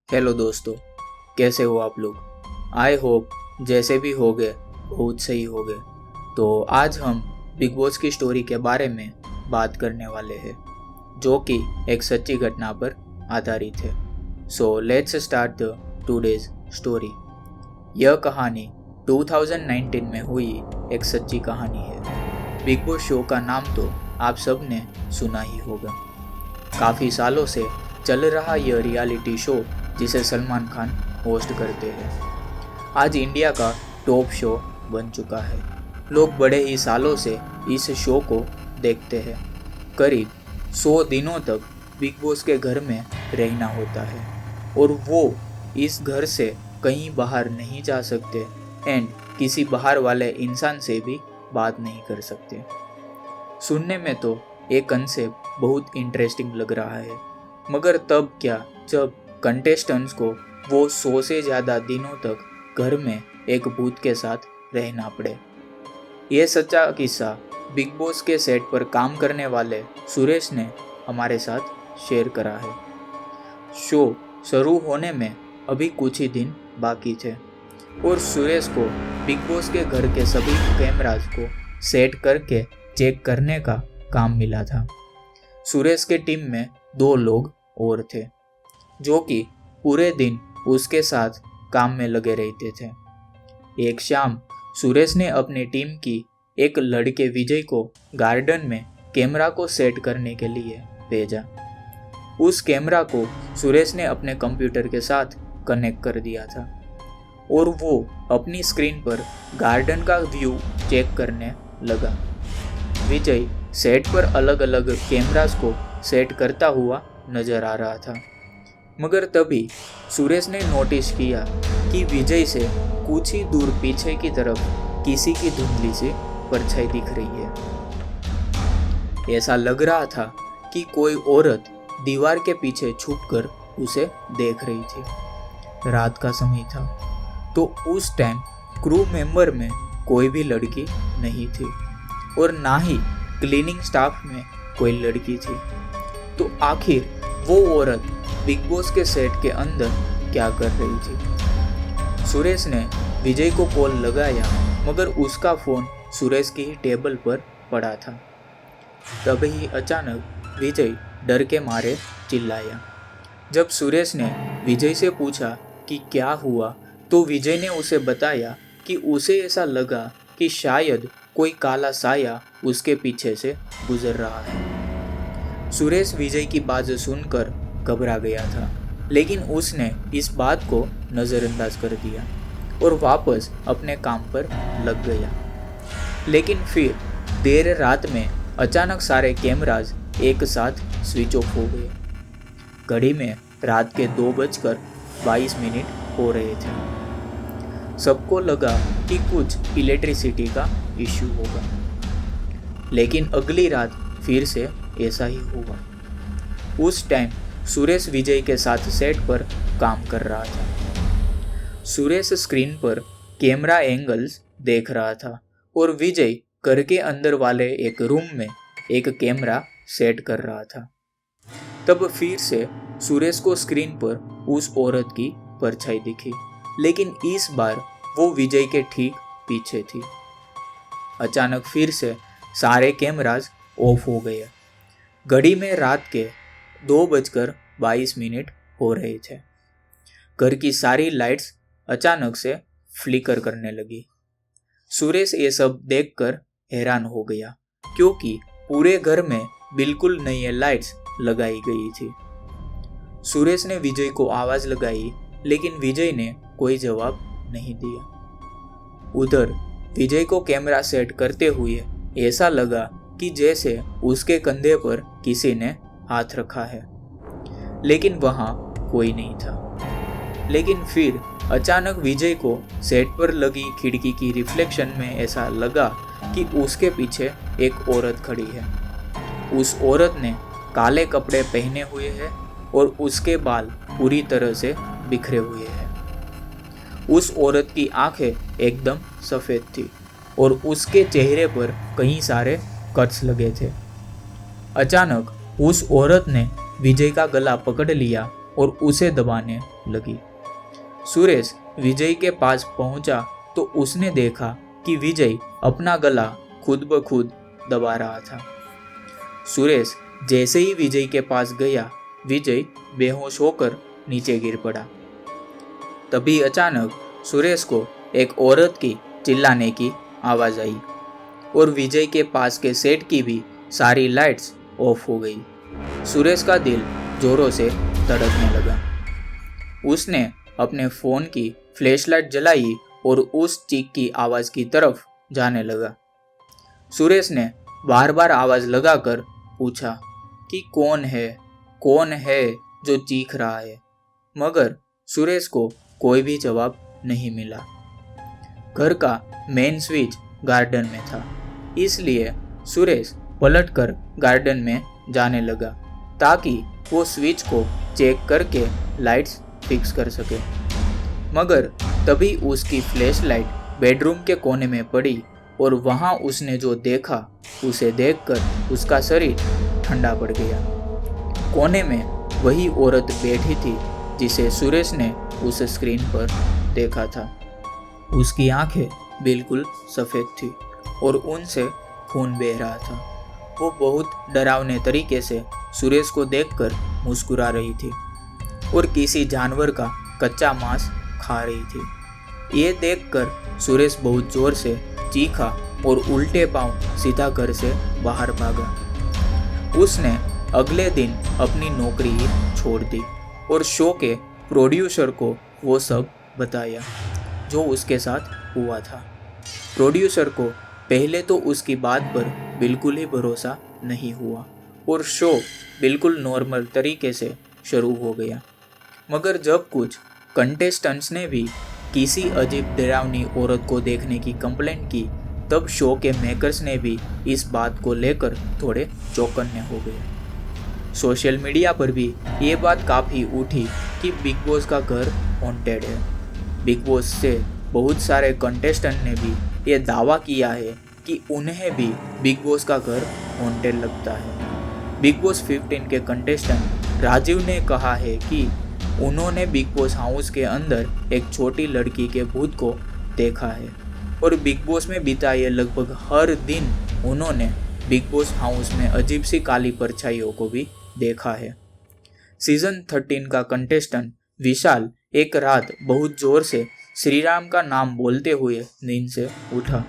Hello दोस्तों, कैसे हो आप लोग। आई होप जैसे भी हो गए बहुत सही हो गए। तो आज हम बिग बॉस की स्टोरी के बारे में बात करने वाले हैं जो कि एक सच्ची घटना पर आधारित है। So let's start the today's story. यह कहानी 2019 में हुई एक सच्ची कहानी है। बिग बॉस शो का नाम तो आप सब ने सुना ही होगा। काफ़ी सालों से चल रहा यह रियलिटी शो जिसे सलमान खान होस्ट करते हैं आज इंडिया का टॉप शो बन चुका है। लोग बड़े ही सालों से इस शो को देखते हैं। करीब 100 दिनों तक बिग बॉस के घर में रहना होता है और वो इस घर से कहीं बाहर नहीं जा सकते एंड किसी बाहर वाले इंसान से भी बात नहीं कर सकते। सुनने में तो ये कंसेप्ट बहुत इंटरेस्टिंग लग रहा है, मगर तब क्या जब कंटेस्टेंट्स को वो 100 से ज़्यादा दिनों तक घर में एक भूत के साथ रहना पड़े। ये सच्चा किस्सा बिग बॉस के सेट पर काम करने वाले सुरेश ने हमारे साथ शेयर करा है। शो शुरू होने में अभी कुछ ही दिन बाकी थे और सुरेश को बिग बॉस के घर के सभी कैमराज को सेट करके चेक करने का काम मिला था। सुरेश के टीम में 2 लोग और थे जो कि पूरे दिन उसके साथ काम में लगे रहते थे। एक शाम सुरेश ने अपनी टीम की एक लड़के विजय को गार्डन में कैमरा को सेट करने के लिए भेजा। उस कैमरा को सुरेश ने अपने कंप्यूटर के साथ कनेक्ट कर दिया था और वो अपनी स्क्रीन पर गार्डन का व्यू चेक करने लगा। विजय सेट पर अलग अलग कैमरास को सेट करता हुआ नजर आ रहा था, मगर तभी सुरेश ने नोटिस किया कि विजय से कुछ ही दूर पीछे की तरफ किसी की धुंधली सी परछाई दिख रही है। ऐसा लग रहा था कि कोई औरत दीवार के पीछे छुपकर उसे देख रही थी। रात का समय था तो उस टाइम क्रू मेंबर में कोई भी लड़की नहीं थी और ना ही क्लीनिंग स्टाफ में कोई लड़की थी। तो आखिर वो औरत बिग बॉस के सेट के अंदर क्या कर रही थी। सुरेश ने विजय को कॉल लगाया, मगर उसका फ़ोन सुरेश की टेबल पर पड़ा था। तभी अचानक विजय डर के मारे चिल्लाया। जब सुरेश ने विजय से पूछा कि क्या हुआ, तो विजय ने उसे बताया कि उसे ऐसा लगा कि शायद कोई काला साया उसके पीछे से गुजर रहा है। सुरेश विजय की बात सुनकर घबरा गया था, लेकिन उसने इस बात को नज़रअंदाज कर दिया और वापस अपने काम पर लग गया। लेकिन फिर देर रात में अचानक सारे कैमराज एक साथ स्विच ऑफ हो गए। घड़ी में रात के 2:22 हो रहे थे। सबको लगा कि कुछ इलेक्ट्रिसिटी का इश्यू होगा, लेकिन अगली रात फिर से ऐसा ही हुआ। उस टाइम सुरेश विजय के साथ सेट पर काम कर रहा था। सुरेश स्क्रीन पर कैमरा एंगल्स देख रहा था और विजय घर के अंदर वाले एक रूम में एक कैमरा सेट कर रहा था। तब फिर से सुरेश को स्क्रीन पर उस औरत की परछाई दिखी, लेकिन इस बार वो विजय के ठीक पीछे थी। अचानक फिर से सारे कैमराज ऑफ हो गए। घड़ी में रात के 2:22 हो रहे थे। घर की सारी लाइट्स अचानक से फ्लिकर करने लगी। सुरेश ये सब देखकर हैरान हो गया, क्योंकि पूरे घर में बिल्कुल नई लाइट्स लगाई गई थी। सुरेश ने विजय को आवाज लगाई, लेकिन विजय ने कोई जवाब नहीं दिया। उधर विजय को कैमरा सेट करते हुए ऐसा लगा कि जैसे उसके कंधे पर किसी ने हाथ रखा है, लेकिन वहां कोई नहीं था। लेकिन फिर अचानक विजय को सेट पर लगी खिड़की की रिफ्लेक्शन में ऐसा लगा कि उसके पीछे एक औरत खड़ी है। उस औरत ने काले कपड़े पहने हुए हैं और उसके बाल पूरी तरह से बिखरे हुए हैं। उस औरत की आंखें एकदम सफ़ेद थी और उसके चेहरे पर कई सारे कट्स लगे थे। अचानक उस औरत ने विजय का गला पकड़ लिया और उसे दबाने लगी। सुरेश विजय के पास पहुंचा तो उसने देखा कि विजय अपना गला खुद ब खुद दबा रहा था। सुरेश जैसे ही विजय के पास गया, विजय बेहोश होकर नीचे गिर पड़ा। तभी अचानक सुरेश को एक औरत की चिल्लाने की आवाज आई और विजय के पास के सेट की भी सारी लाइट्स ऑफ हो गई। सुरेश का दिल जोरों से धड़कने लगा। उसने अपने फोन की फ्लैशलाइट जलाई और उस चीख की आवाज की तरफ जाने लगा। सुरेश ने बार बार आवाज लगाकर पूछा कि कौन है जो चीख रहा है, मगर सुरेश को कोई भी जवाब नहीं मिला। घर का मेन स्विच गार्डन में था, इसलिए सुरेश पलटकर गार्डन में जाने लगा ताकि वो स्विच को चेक करके लाइट्स फिक्स कर सके। मगर तभी उसकी फ्लैशलाइट बेडरूम के कोने में पड़ी और वहां उसने जो देखा उसे देखकर उसका शरीर ठंडा पड़ गया। कोने में वही औरत बैठी थी जिसे सुरेश ने उस स्क्रीन पर देखा था। उसकी आंखें बिल्कुल सफ़ेद थी और उनसे खून बह रहा था। वो बहुत डरावने तरीके से सुरेश को देखकर मुस्कुरा रही थी और किसी जानवर का कच्चा मांस खा रही थी। ये देखकर सुरेश बहुत जोर से चीखा और उल्टे पांव सीधा घर से बाहर भागा। उसने अगले दिन अपनी नौकरी ही छोड़ दी और शो के प्रोड्यूसर को वो सब बताया जो उसके साथ हुआ था। प्रोड्यूसर को पहले तो उसकी बात पर बिल्कुल ही भरोसा नहीं हुआ और शो बिल्कुल नॉर्मल तरीके से शुरू हो गया। मगर जब कुछ कंटेस्टेंट्स ने भी किसी अजीब डरावनी औरत को देखने की कंप्लेंट की, तब शो के मेकर्स ने भी इस बात को लेकर थोड़े चौकन्ने हो गए। सोशल मीडिया पर भी ये बात काफ़ी उठी कि बिग बॉस का घर हॉन्टेड है। बिग बॉस से बहुत सारे कंटेस्टेंट ने भी ये दावा किया है कि उन्हें भी बिग बॉस का घर हॉन्टेड लगता है। बिग बॉस 15 के कंटेस्टेंट राजीव ने कहा है कि उन्होंने बिग बॉस हाउस के अंदर एक छोटी लड़की के भूत को देखा है और बिग बॉस में बिताए लगभग हर दिन उन्होंने बिग बॉस हाउस में अजीब सी काली परछाइयों को भी देखा है। सीजन 13 का कंटेस्टेंट विशाल एक रात बहुत जोर से श्री राम का नाम बोलते हुए नींद से उठा।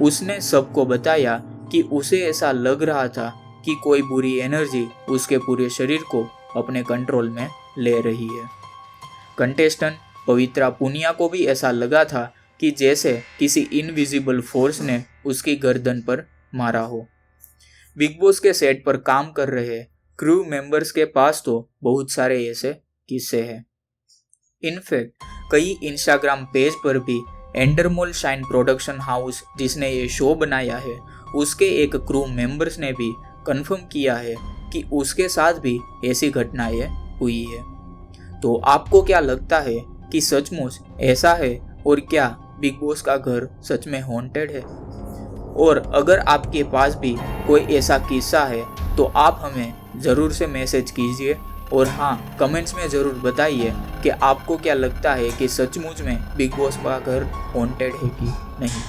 उसने सबको बताया कि उसे ऐसा लग रहा था कि कोई बुरी एनर्जी उसके पूरे शरीर को अपने कंट्रोल में ले रही है। कंटेस्टेंट पवित्रा पुनिया को भी ऐसा लगा था कि जैसे किसी इनविजिबल फोर्स ने उसकी गर्दन पर मारा हो। बिग बॉस के सेट पर काम कर रहे क्रू मेंबर्स के पास तो बहुत सारे ऐसे किस्से हैं। इनफैक्ट कई इंस्टाग्राम पेज पर भी एंडरमोल शाइन प्रोडक्शन हाउस जिसने ये शो बनाया है, उसके एक क्रू मेंबर्स ने भी कंफर्म किया है कि उसके साथ भी ऐसी घटनाएं हुई है। तो आपको क्या लगता है कि सचमुच ऐसा है और क्या बिग बॉस का घर सच में हॉन्टेड है? और अगर आपके पास भी कोई ऐसा किस्सा है तो आप हमें ज़रूर से मैसेज कीजिए और हाँ, कमेंट्स में ज़रूर बताइए कि आपको क्या लगता है कि सचमुच में बिग बॉस का घर हॉन्टेड है कि नहीं।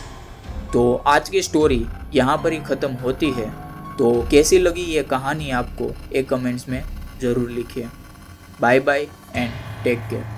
तो आज की स्टोरी यहाँ पर ही ख़त्म होती है। तो कैसी लगी ये कहानी आपको एक कमेंट्स में ज़रूर लिखिए। Bye bye and take care.